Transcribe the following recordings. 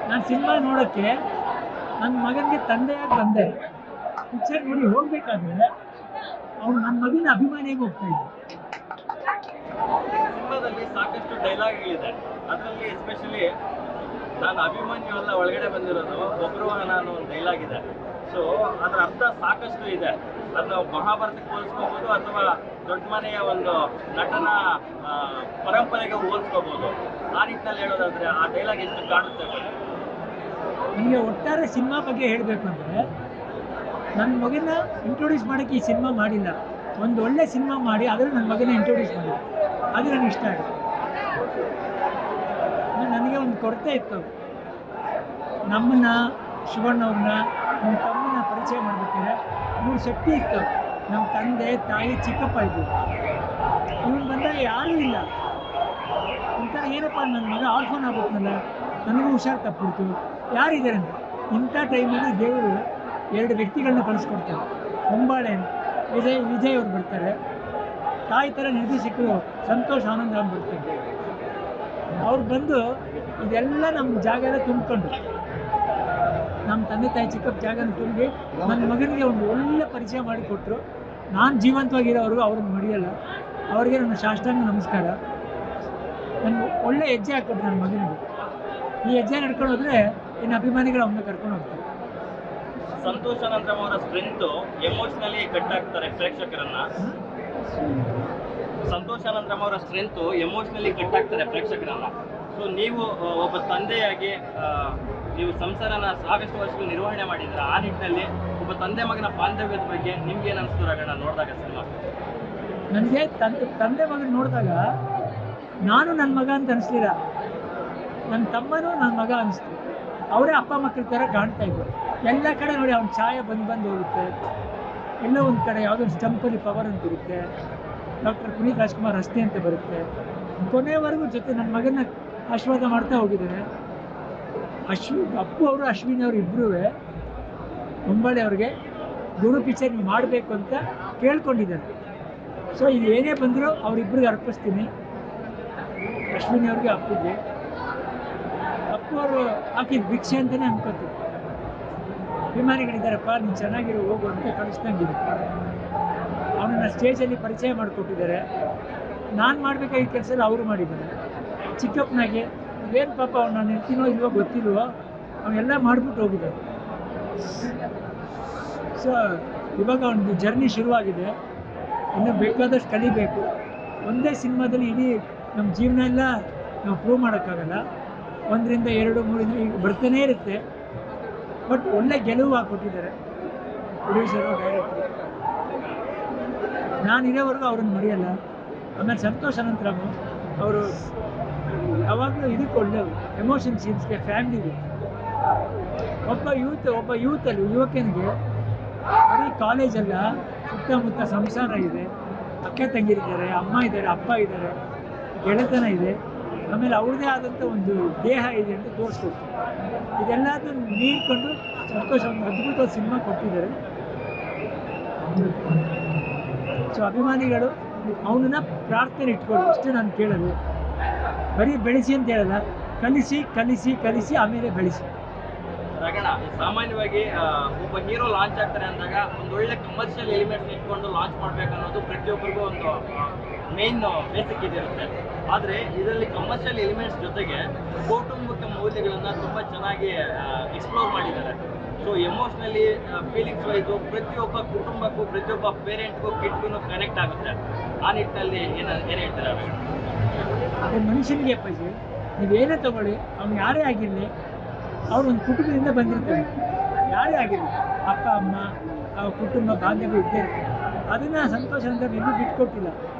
ನಾನು ಸಿನಿಮಾ ನೋಡೋಕ್ಕೆ ನನ್ನ ಮಗನಿಗೆ ತಂದೆಯಾಗಿ ಬಂದೆ. ಪಿಕ್ಚರ್ ನೋಡಿ ಹೋಗ್ಬೇಕಾದ್ರೆ ಅವ್ನು ನನ್ನ ಮಗನ ಅಭಿಮಾನಿಯಾಗಿ ಹೋಗ್ತಾ ಇದ್ದ. ಸಿನಿಮಾದಲ್ಲಿ ಸಾಕಷ್ಟು ಡೈಲಾಗ್ಗಳಿದೆ. ಅದರಲ್ಲಿ ಎಸ್ಪೆಷಲಿ ನಾನು ಅಭಿಮನ್ಯು ಎಲ್ಲ ಒಳಗಡೆ ಬಂದಿರೋದು ಒಬ್ಬರು ನಾನು ಒಂದು ಡೈಲಾಗ್ ಇದೆ. ಸೊ ಅದರ ಅರ್ಥ ಸಾಕಷ್ಟು ಇದೆ. ಅದನ್ನ ಮಹಾಭಾರತಕ್ಕೆ ಹೋಲಿಸ್ಕೋಬೋದು ಅಥವಾ ದೊಡ್ಡ ಮನೆಯ ಒಂದು ನಟನ ಪರಂಪರೆಗೆ ಹೋಲಿಸ್ಕೋಬೋದು. ಆ ನಿಟ್ಟಿನಲ್ಲಿ ಹೇಳೋದಾದ್ರೆ ಆ ಡೈಲಾಗ್ ಎಷ್ಟು ಕಾಣುತ್ತೆ? ನನಗೆ ಒಟ್ಟಾರೆ ಸಿನಿಮಾ ಬಗ್ಗೆ ಹೇಳಬೇಕು ಅಂದರೆ, ನನ್ನ ಮಗನ ಇಂಟ್ರೊಡ್ಯೂಸ್ ಮಾಡೋಕ್ಕೆ ಈ ಸಿನಿಮಾ ಮಾಡಿಲ್ಲ. ಒಂದು ಒಳ್ಳೆ ಸಿನಿಮಾ ಮಾಡಿ ಅದರಲ್ಲಿ ನನ್ನ ಮಗನ ಇಂಟ್ರೊಡ್ಯೂಸ್ ಮಾಡಿಲ್ಲ. ಅದು ನನಗೆ ಇಷ್ಟ ಆಗುತ್ತೆ. ನನಗೆ ಒಂದು ಕೊರತೆ ಇತ್ತು. ನಮ್ಮನ್ನ ಶಿವಣ್ಣವ್ರನ್ನ ನಮ್ಮ ತಮ್ಮನ ಪರಿಚಯ ಮಾಡಬೇಕಾದ್ರೆ ಮೂರು ಶಕ್ತಿ ಇತ್ತು. ನಮ್ಮ ತಂದೆ ತಾಯಿ ಚಿಕ್ಕಪ್ಪ ಇದ್ದರು. ಇವನು ಬಂದಾಗ ಯಾರೂ ಇಲ್ಲ. ಒಂಥರ ಏನಪ್ಪ ನನ್ನ ಮಗ ಆರ್ಫೋನ್ ಆಗ್ಬಿಟ್ನಲ್ಲ, ನನಗೂ ಹುಷಾರು ತಪ್ಪಿಡ್ತು, ಯಾರಿದ್ದಾರೆ ಅಂತ. ಇಂಥ ಟೈಮಲ್ಲಿ ದೇವರು ಎರಡು ವ್ಯಕ್ತಿಗಳನ್ನ ಕಳಿಸ್ಕೊಡ್ತಾರೆ. ಹೊಂಬಾಳೆ ವಿಜಯ್ ಅವ್ರು ಬರ್ತಾರೆ. ತಾಯಿ ಥರ ನಿರ್ದೇಶಕರು ಸಂತೋಷ್ ಆನಂದ್ ರಾಮ್ ಬರ್ತಾರೆ. ಅವ್ರು ಬಂದು ಇದೆಲ್ಲ ನಮ್ಮ ಜಾಗ ಎಲ್ಲ ತುಂಬಿಕೊಂಡು, ನಮ್ಮ ತಂದೆ ತಾಯಿ ಚಿಕ್ಕಪ್ಪ ಜಾಗನ ತುಂಬಿ ನನ್ನ ಮಗನಿಗೆ ಒಂದು ಒಳ್ಳೆ ಪರಿಚಯ ಮಾಡಿಕೊಟ್ರು. ನಾನು ಜೀವಂತವಾಗಿರೋವ್ರಿಗೂ ಅವ್ರನ್ನ ಮರೆಯಲ್ಲ. ಅವ್ರಿಗೆ ನನ್ನ ಸಾಷ್ಟಾಂಗ ನಮಸ್ಕಾರ. ನನಗೆ ಒಳ್ಳೆ ಹೆಜ್ಜೆ ಹಾಕಿದ್ರು ನನ್ನ ಮಗನಿಗೆ. ಈ ಹೆಜ್ಜೆ ನಡ್ಕೊಂಡು ಹೋದರೆ ಇನ್ನು ಅಭಿಮಾನಿಗಳು ಅವನ್ನ ಕರ್ಕೊಂಡು ಹೋಗ್ತಾರೆ. ಸಂತೋಷ್ ಅನಂತರಾಮ್ ಅವರ ಸ್ಟ್ರೆಂತ್ ಎಮೋಷನಲಿ ಕಟ್ ಆಗ್ತಾರೆ ಪ್ರೇಕ್ಷಕರನ್ನ. ಸಂತೋಷ್ ಅನಂತರಾಮ್ ಅವರ ಸ್ಟ್ರೆಂತ್ ಎಮೋಷನಲಿ ಕಟ್ ಆಗ್ತಾರೆ ಪ್ರೇಕ್ಷಕರನ್ನ. ಸೊ ನೀವು ಒಬ್ಬ ತಂದೆಯಾಗಿ ನೀವು ಸಂಸಾರನ ಸಾಕಷ್ಟು ವರ್ಷಗಳು ನಿರ್ವಹಣೆ ಮಾಡಿದ್ರ. ಆ ನಿಟ್ಟಿನಲ್ಲಿ ಒಬ್ಬ ತಂದೆ ಮಗನ ಬಾಂಧವ್ಯದ ಬಗ್ಗೆ ನಿಮ್ಗೆ ಏನು ಅನಿಸ್ತು ರಗಣ್ಣ ನೋಡಿದಾಗ ಸಿನಿಮಾ? ನನಗೆ ತಂದೆ ಮಗನ ನೋಡಿದಾಗ ನಾನು ನನ್ನ ಮಗ ಅಂತ ಅನಿಸ್ಲಿಲ್ಲ, ನನ್ನ ತಮ್ಮನೂ ನನ್ನ ಮಗ ಅನಿಸ್ತು. ಅವರೇ ಅಪ್ಪ ಮಕ್ಕಳ ಥರ ಕಾಣ್ತಾ ಇದ್ರು. ಎಲ್ಲ ಕಡೆ ನೋಡಿ ಅವ್ನ ಛಾಯೆ ಬಂದು ಹೋಗುತ್ತೆ. ಎಲ್ಲೋ ಒಂದು ಕಡೆ ಯಾವುದೋ ಸ್ಟಂಪಲ್ಲಿ ಪವರ್ ಅಂತ ಇರುತ್ತೆ. ಡಾಕ್ಟರ್ ಪುನೀತ್ ರಾಜ್ಕುಮಾರ್ ರಸ್ತೆ ಅಂತ ಬರುತ್ತೆ. ಕೊನೆಯವರೆಗೂ ಜೊತೆ ನನ್ನ ಮಗನ ಆಶೀರ್ವಾದ ಮಾಡ್ತಾ ಹೋಗಿದ್ದಾರೆ. ಅಪ್ಪು ಅವರು ಅಶ್ವಿನಿ ಅವರು ಇಬ್ಬರೂ ಹೊಂಬಾಳೆ ಅವ್ರಿಗೆ ಗುರು ಪಿಕ್ಚರ್ ನೀವು ಮಾಡಬೇಕು ಅಂತ ಕೇಳ್ಕೊಂಡಿದ್ದಾರೆ. ಸೊ ಇದು ಏನೇ ಬಂದರೂ ಅವರಿಬ್ಬರಿಗೆ ಅರ್ಪಿಸ್ತೀನಿ, ಅಶ್ವಿನಿ ಅವ್ರಿಗೆ ಅಪ್ಪುಗೆ. ಅಪ್ಪು ಅವರು ಹಾಕಿದ ಭಿಕ್ಷೆ ಅಂತಲೇ ಅನ್ಕೋತೀವಿ. ಅಭಿಮಾನಿಗಳಿದ್ದಾರಪ್ಪ, ನೀನು ಚೆನ್ನಾಗಿರೋ ಹೋಗು ಅಂತ ಕಳಿಸ್ದಂಗಿದೆ. ಅವನನ್ನು ಸ್ಟೇಜಲ್ಲಿ ಪರಿಚಯ ಮಾಡಿಕೊಟ್ಟಿದ್ದಾರೆ. ನಾನು ಮಾಡಬೇಕಾಗಿದ್ದ ಕೆಲಸ ಎಲ್ಲ ಅವರು ಮಾಡಿದ್ದಾರೆ. ಚಿಕ್ಕಪ್ಪನಾಗೆ ಏನು ಪಾಪ ಅವ್ನು ನಾನು ಇರ್ತೀನೋ ಇಲ್ವೋ ಗೊತ್ತಿಲ್ವೋ ಅವನ್ನೆಲ್ಲ ಮಾಡಿಬಿಟ್ಟು ಹೋಗಿದ್ದಾರೆ. ಸೊ ಇವಾಗ ಅವನದು ಜರ್ನಿ ಶುರುವಾಗಿದೆ. ಇನ್ನೂ ಬೇಕಾದಷ್ಟು ಕಲಿಬೇಕು. ಒಂದೇ ಸಿನಿಮಾದಲ್ಲಿ ಇಡೀ ನಮ್ಮ ಜೀವನ ಎಲ್ಲ ನಾವು ಪ್ರೂವ್ ಮಾಡೋಕ್ಕಾಗಲ್ಲ. 1 ರಿಂದ 2, 3 ಈಗ ಬರ್ತಾನೇ ಇರುತ್ತೆ. ಬಟ್ ಒಳ್ಳೆ ಗೆಲುವು ಹಾಕ್ಕೊಟ್ಟಿದ್ದಾರೆ ಪ್ರೊಡ್ಯೂಸರು, ಡೈರೆಕ್ಟ್ರು. ನಾನಿರೋವರೆಗೂ ಅವ್ರನ್ನ ಮರೆಯಲ್ಲ. ಆಮೇಲೆ ಸಂತೋಷ್ ಅನಂತರಾಮ್ ಅವರು ಯಾವಾಗಲೂ ಇದಕ್ಕೆ ಒಳ್ಳೆಯವರು. ಎಮೋಷನ್ ಸೀನ್ಸ್ಗೆ, ಫ್ಯಾಮಿಲಿಗೆ. ಒಬ್ಬ ಯೂತಲ್ಲಿ ಯುವಕನಿಗೆ ಬರೀ ಕಾಲೇಜಲ್ಲ, ಸುತ್ತಮುತ್ತ ಸಂಸಾರ ಇದೆ, ಅಕ್ಕ ತಂಗಿರಿದ್ದಾರೆ, ಅಮ್ಮ ಇದ್ದಾರೆ, ಅಪ್ಪ ಇದ್ದಾರೆ, ಗೆಳೆತನ ಇದೆ, ಆಮೇಲೆ ಅವ್ರದ್ದೇ ಆದಂಥ ಒಂದು ದೇಹ ಇದೆ ಅಂತ ತೋರಿಸ್ಕೊಡ್ತಾರೆ. ಇದೆಲ್ಲದನ್ನು ನೀಡ್ಕೊಂಡು ಸಂತೋಷ ಒಂದು ಅದ್ಭುತವಾದ ಸಿನಿಮಾ ಕೊಟ್ಟಿದ್ದಾರೆ. ಸೊ ಅಭಿಮಾನಿಗಳು ಅವನನ್ನ ಪ್ರಾರ್ಥನೆ ಇಟ್ಕೊಳ್ಳಿ, ಇಷ್ಟು ನಾನು ಕೇಳೋದು. ಬರೀ ಬೆಳೆಸಿ ಅಂತ ಹೇಳಲ್ಲ, ಕಲಿಸಿ ಕಲಿಸಿ ಕಲಿಸಿ ಆಮೇಲೆ ಬೆಳೆಸಿ. ರಗಣ, ಸಾಮಾನ್ಯವಾಗಿ ಒಬ್ಬ ಹೀರೋ ಲಾಂಚ್ ಆಗ್ತಾರೆ ಅಂದಾಗ ಒಂದು ಒಳ್ಳೆ ಕಮರ್ಷಿಯಲ್ ಎಲಿಮೆಂಟ್ಸ್ ಇಟ್ಕೊಂಡು ಲಾಂಚ್ ಮಾಡಬೇಕನ್ನೋದು ಪ್ರತಿಯೊಬ್ಬರಿಗೂ ಒಂದು ಮೇನ್ ಬೇಸಿಕ್ ಇದಿರುತ್ತೆ. ಆದರೆ ಇದರಲ್ಲಿ ಕಮರ್ಷಿಯಲ್ ಎಲಿಮೆಂಟ್ಸ್ ಜೊತೆಗೆ ಕೌಟುಂಬಿಕ ಮೌಲ್ಯಗಳನ್ನು ತುಂಬ ಚೆನ್ನಾಗಿ ಎಕ್ಸ್ಪ್ಲೋರ್ ಮಾಡಿದ್ದಾರೆ. ಸೊ ಎಮೋಷ್ನಲಿ, ಫೀಲಿಂಗ್ಸ್ ವೈಸು ಪ್ರತಿಯೊಬ್ಬ ಕುಟುಂಬಕ್ಕೂ, ಪ್ರತಿಯೊಬ್ಬ ಪೇರೆಂಟ್ಗೂ, ಕಿಡ್ಗೂ ಕನೆಕ್ಟ್ ಆಗುತ್ತೆ. ಆ ನಿಟ್ಟಿನಲ್ಲಿ ಏನು ಹೇಳ್ತಾರೆ? ಮನುಷ್ಯನಿಗೆ ಅಪ್ಪಾಜಿ ನೀವೇನೇ ತಗೊಳ್ಳಿ, ಅವ್ನು ಯಾರೇ ಆಗಿರಲಿ, ಅವ್ರು ಒಂದು ಕುಟುಂಬದಿಂದ ಬಂದಿರ್ತಾರೆ. ಯಾರೇ ಆಗಿರಲಿ, ಅಪ್ಪ ಅಮ್ಮ, ಅವ್ರ ಕುಟುಂಬ ಬಾಂಧವ್ಯ ಇದ್ದೇ ಇರ್ತಾರೆ. ಅದನ್ನು ಸಂತೋಷ ಅಂತ ಇನ್ನೂ ಬಿಟ್ಕೊಟ್ಟಿಲ್ಲ.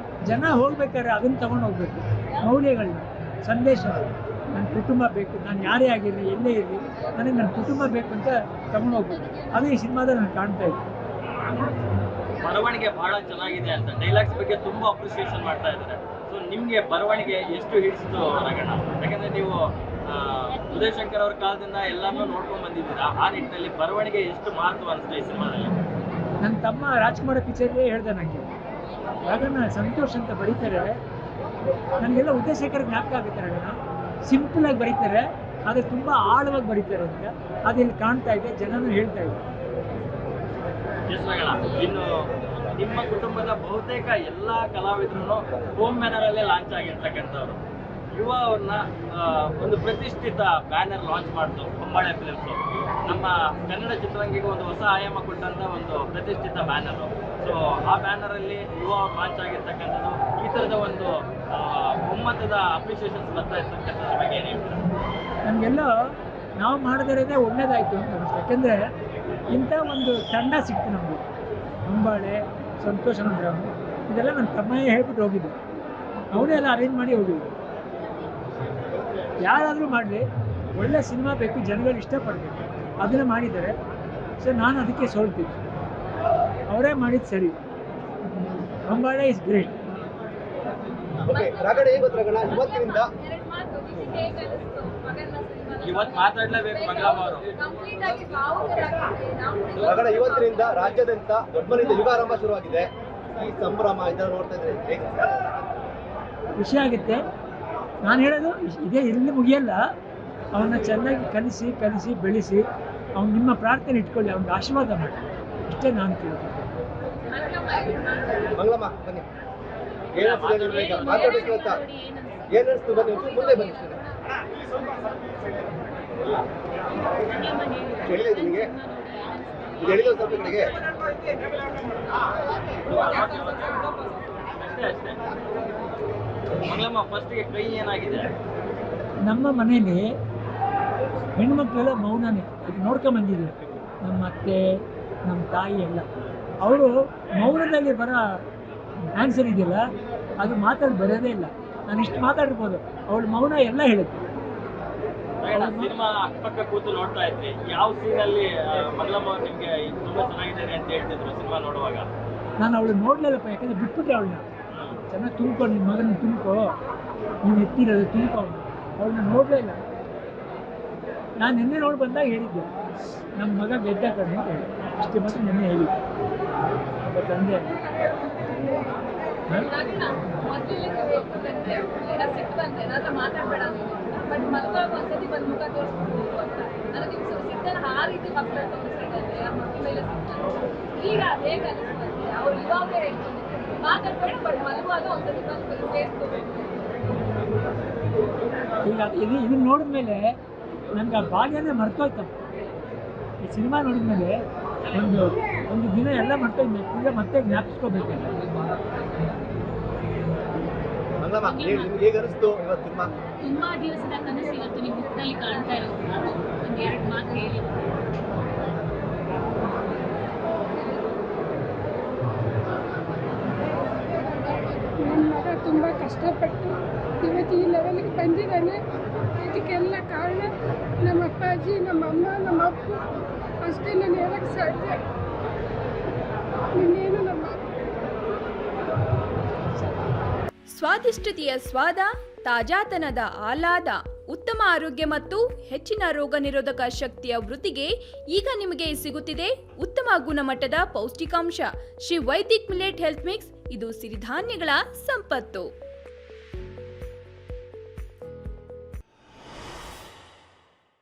ಜನ ಹೋಗ್ಬೇಕಾದ್ರೆ ಅದನ್ನು ತೊಗೊಂಡು ಹೋಗ್ಬೇಕು. ಮೌಲ್ಯಗಳನ್ನ, ಸಂದೇಶ, ನನ್ನ ಕುಟುಂಬ ಬೇಕು, ನಾನು ಯಾರೇ ಆಗಿರಲಿ, ಎಲ್ಲೇ ಇರಲಿ, ನನಗೆ ನನ್ನ ಕುಟುಂಬ ಬೇಕು ಅಂತ ತೊಗೊಂಡು ಹೋಗ್ಬೇಕು. ಅದು ಈ ಸಿನಿಮಾದಲ್ಲಿ ನಾನು ಕಾಣ್ತಾ ಇದ್ದೆ. ಬರವಣಿಗೆ ಬಹಳ ಚೆನ್ನಾಗಿದೆ ಅಂತ ಡೈಲಾಗ್ಸ್ ಬಗ್ಗೆ ತುಂಬ ಅಪ್ರಿಸಿಯೇಷನ್ ಮಾಡ್ತಾ ಇದ್ದಾರೆ. ಸೊ ನಿಮಗೆ ಬರವಣಿಗೆ ಎಷ್ಟು ಹಿಡಿಸಿತು ರಗಣ್ಣ? ಯಾಕಂದರೆ ನೀವು ಉದಯ್ ಶಂಕರ್ ಅವ್ರ ಕಾಲದಿಂದ ಎಲ್ಲಾನು ನೋಡ್ಕೊಂಡು ಬಂದಿದ್ದೀರಾ. ಆ ನಿಟ್ಟಿನಲ್ಲಿ ಬರವಣಿಗೆ ಎಷ್ಟು ಮಹತ್ವ ಅನಿಸ್ತಾ ಈ ಸಿನಿಮಾದಲ್ಲಿ? ನನ್ನ ತಮ್ಮ ರಾಜ್ಕುಮಾರ್ ಪಿಕ್ಚರ್ಗೆ ಹೇಳ್ದೆ ನನಗೆ, ರಗಣ್ಣ ಸಂತೋಷ್ ಅಂತ ಬರೀತಾರೆ, ನನಗೆಲ್ಲ ಉದಯ್ ಶಂಕರ್ ಜ್ಞಾಪಕ ಆಗುತ್ತೆ. ರಗಣ್ಣ ಸಿಂಪಲಾಗಿ ಬರೀತಾರೆ, ಆದರೆ ತುಂಬ ಆಳವಾಗಿ ಬರೀತಾರೆ ಅಂತ ಅದು ಇಲ್ಲಿ ಕಾಣ್ತಾ ಇದೆ, ಜನನೂ ಹೇಳ್ತಾ ಇದೆ. ಎಸ್ ರಗಣ, ಇನ್ನು ನಿಮ್ಮ ಕುಟುಂಬದ ಬಹುತೇಕ ಎಲ್ಲ ಕಲಾವಿದರು ಹೋಮ್ ಬ್ಯಾನರಲ್ಲೇ ಲಾಂಚ್ ಆಗಿರ್ತಕ್ಕಂಥವ್ರು. ಯುವ ಅವ್ರನ್ನ ಒಂದು ಪ್ರತಿಷ್ಠಿತ ಬ್ಯಾನರ್ ಲಾಂಚ್ ಮಾಡ್ತು ಹೊಂಬಾಳೆ ಫಿಲ್ಮ್ಸು. ನಮ್ಮ ಕನ್ನಡ ಚಿತ್ರರಂಗಿಗೆ ಒಂದು ಹೊಸ ಆಯಾಮ ಕೊಟ್ಟಂಥ ಒಂದು ಪ್ರತಿಷ್ಠಿತ ಬ್ಯಾನರು. ಸೊ ಆ ಬ್ಯಾನರಲ್ಲಿ ಯುವ ಅವ್ರು ಲಾಂಚ್ ಆಗಿರ್ತಕ್ಕಂಥದ್ದು, ಈ ಥರದ ಒಂದು ಒಮ್ಮತದ ಅಪ್ರಿಷಿಯೇಷನ್ಸ್ ಬರ್ತಾ ಇರ್ತಕ್ಕಂಥದ್ರ ಬಗ್ಗೆ ಏನು ಹೇಳ್ತಾರೆ? ನಮಗೆಲ್ಲ ನಾವು ಮಾಡದಿರೋದೇ ಒಳ್ಳೇದಾಯಿತು ಅಂತ ಅನಿಸ್ತು. ಯಾಕೆಂದರೆ ಇಂಥ ಒಂದು ತಂಡ ಸಿಕ್ತು ನಮಗೆ. ಹೊಂಬಾಳೆ, ಸಂತೋಷ ಮಂದಿರಂ, ಇದೆಲ್ಲ ನನ್ನ ತಮ್ಮನೇ ಹೇಳ್ಬಿಟ್ಟು ಹೋಗಿದ್ದು, ಅವನೇ ಎಲ್ಲ ಅರೇಂಜ್ ಮಾಡಿ ಹೋಗಿದ್ದು. ಯಾರಾದರೂ ಮಾಡಲಿ, ಒಳ್ಳೆ ಸಿನಿಮಾ ಬೇಕು, ಜನಗಳು ಇಷ್ಟಪಡಬೇಕು, ಅದನ್ನು ಮಾಡಿದ್ದಾರೆ. ಸೊ ನಾನು ಅದಕ್ಕೆ ಸೋಲ್ತಿದ್ದೆ, ಅವರೇ ಮಾಡಿದ್ದು ಸರಿ. ಹೊಂಬಾಳೆ ಇಸ್ ಗ್ರೇಟ್. ಇವತ್ತು ಮಾತಾಡಲೇಬೇಕು ಮಂಗಳಮ್ಮ ಅವರು. ಇವತ್ತಿನಿಂದ ರಾಜ್ಯಾದ್ಯಂತ ದೊಡ್ಡ ಮನೆಯಿಂದ ಯುಗಾರಂಭ ಶುರುವಾಗಿದೆ. ಈ ಸಂಭ್ರಮ ಇದನ್ನು ನೋಡ್ತಾ ಇದ್ರೆ ಹೇಗೆ ಖುಷಿ ಆಗುತ್ತೆ. ನಾನು ಹೇಳೋದು ಇದೇ ಇಲ್ಲಿ ಮುಗಿಯಲ್ಲ, ಅವನ್ನ ಚೆನ್ನಾಗಿ ಕಲಿಸಿ ಬೆಳೆಸಿ, ಅವ್ನು ನಿಮ್ಮ ಪ್ರಾರ್ಥನೆ ಇಟ್ಕೊಳ್ಳಿ, ಅವ್ನಿಗೆ ಆಶೀರ್ವಾದ ಮಾಡಿ, ಇಷ್ಟೇ ನಾನು ಕೇಳ್ತೀನಿ. ಮಂಗಳಮ್ಮ ಬನ್ನಿ, ಏನಿಸ್ತಿದೆ ಈಗ ಮಾತಾಡೋಕೆ ಅಂತ ಏನಿಸ್ತು? ಬನ್ನಿ ಮುಂದೆ ಬನ್ನಿ. ಹೇಳಿದೆ ನಿಮಗೆ, ಇದು ಹೇಳಿದ ಸ್ವಲ್ಪ ಕಡೆಗೆ ಅಷ್ಟೇ. ಮಂಗಳಮ್ಮ, ಫಸ್ಟಿಗೆ ಕೈ ಏನಾಗಿದೆ? ನಮ್ಮ ಮನೇಲಿ ಹೆಣ್ಮಕ್ಳೆಲ್ಲ ಮೌನನೇ, ಅದು ನೋಡ್ಕೊಂಬಂದಿದ್ದೀವಿ. ನಮ್ಮ ಅತ್ತೆ, ನಮ್ಮ ತಾಯಿ ಎಲ್ಲ, ಅವರು ಮೌನದಲ್ಲಿ ಬರೋ ಆನ್ಸರ್ ಇದೆಯಲ್ಲ, ಅದು ಮಾತಾಡಿ ಬರೋದೇ ಇಲ್ಲ. ನಾನು ಇಷ್ಟು ಮಾತಾಡಿರ್ಬೋದು, ಅವಳು ಮೌನ ಎಲ್ಲ ಹೇಳುತ್ತೆ. ಸಿನಿಮಾ ಅಕ್ಕಪಕ್ಕ ಕೂತು ನೋಡ್ತಾ ಇದ್ರಿ, ಯಾವ ಸೀನಲ್ಲಿ ಮಂಗಳಮ್ಮ ಅವ್ರು ನಿಮಗೆ ತುಂಬಾ ಚೆನ್ನಾಗಿದ್ದಾರೆ ಅಂತ ಹೇಳ್ತಿದ್ರು ಸಿನಿಮಾ ನೋಡುವಾಗ? ನಾನು ಅವಳು ನೋಡ್ಲಿಲ್ಲಪ್ಪ, ಯಾಕಂದರೆ ಬಿಟ್ಬಿಟ್ಟೆ ಅವಳನ್ನ. ಚೆನ್ನಾಗಿ ತುಂಬ್ಕೊ, ನಿನ್ನ ಮಗನ ತುಂಬ್ಕೋ, ನೀನು ಎತ್ತಿರೋದು ತುಂಬ್ಕೊ. ಅವಳನ್ನ ನೋಡಲೇ ಇಲ್ಲ. ನಾನು ನಿನ್ನೆ ನೋಡಿ ಬಂದಾಗ ಹೇಳಿದ್ದೆ, ನಮ್ಮ ಮಗ ಗೆದ್ದ ಕಡೆ ಅಂತ ಹೇಳಿ, ಅಷ್ಟೇ ಮಾತ್ರ ನಿನ್ನೆ ಹೇಳಿದ್ದೆ. ಒಬ್ಬ ತಂದೆ ಬಟ್ ಮಕ್ಕಳು ಒಂದ್ಸತಿ ಬಂದು ಮುಖ ತೋರಿಸ್ಬೋದು ಅಂತ ನನಗೆ ಸಿಗ್ತಾನೆ ಆ ರೀತಿ ಮಕ್ಕಳ ತೋರಿಸ್ತಿದ್ದಾರೆ, ಆ ಮಕ್ಕಳ ಮೇಲೆ ಸಿಗ್ತಾರೆ. ಈಗ ಹೇಗೆ ಅನಿಸ್ತದೆ? ಅವ್ರು ಇವಾಗ ಹೇಳ್ತಾರೆ ಮಾತಾಡ್ಬೇಡ, ಬಟ್ ಮಲಗುವಾಗ ಒಂದ್ಸತಿ ಬಂದು ಸೇರಿಸ್ಕೋಬೇಕು. ಈಗ ಇದನ್ನ ನೋಡಿದ್ಮೇಲೆ ನನಗೆ ಆ ಬಾಲ್ಯನೇ ಮರ್ತೋಯ್ತಪ್ಪ. ಈ ಸಿನಿಮಾ ನೋಡಿದ್ಮೇಲೆ ಒಂದು ದಿನ ಎಲ್ಲ ಮರ್ತೋಯ್ತು, ಈಗ ಮತ್ತೆ ಜ್ಞಾಪಿಸ್ಕೋಬೇಕಲ್ಲ. ಮಂಗಳಮ್ಮ, ನಿಮ್ಗೆ ಹೇಗೆ ಅನಿಸ್ತು ಇವತ್ತು ಸಿನಿಮಾ? ತುಂಬಾ ದಿವಸದ ಕನಸು ಇವತ್ತು ನಿಮ್ಮ ಮುಖದಲ್ಲಿ ಕಾಣ್ತಾ ಇರೋದು. ಒಂದು ಎರಡು ಮಾತು ಹೇಳಿ. ನನ್ನ ಮಗ ತುಂಬ ಕಷ್ಟಪಟ್ಟು ಇವತ್ತು ಈ ಲೆವೆಲ್ಗೆ ಬಂದಿದ್ದಾನೆ. ಇದಕ್ಕೆಲ್ಲ ಕಾರಣ ನಮ್ಮ ಅಪ್ಪಾಜಿ, ನಮ್ಮ ಅಮ್ಮ, ನಮ್ಮ ಅಪ್ಪ. ಅಷ್ಟೇ ನಾನು ಹೇಳಕ್ಕೆ ಸಾಧ್ಯ. ಇನ್ನೇನು ನಮ್ಮ ಸ್ವಾದಿಷ್ಟತೆಯ ಸ್ವಾದ, ತಾಜಾತನದ ಆಹ್ಲಾದ, ಉತ್ತಮ ಆರೋಗ್ಯ ಮತ್ತು ಹೆಚ್ಚಿನ ರೋಗ ನಿರೋಧಕ ಶಕ್ತಿಯ ವೃದ್ಧಿಗೆ ಈಗ ನಿಮಗೆ ಸಿಗುತ್ತಿದೆ ಉತ್ತಮ ಗುಣಮಟ್ಟದ ಪೌಷ್ಟಿಕಾಂಶ Shri Vaidik millet health mix. ಇದು ಸಿರಿಧಾನ್ಯಗಳ ಸಂಪತ್ತು.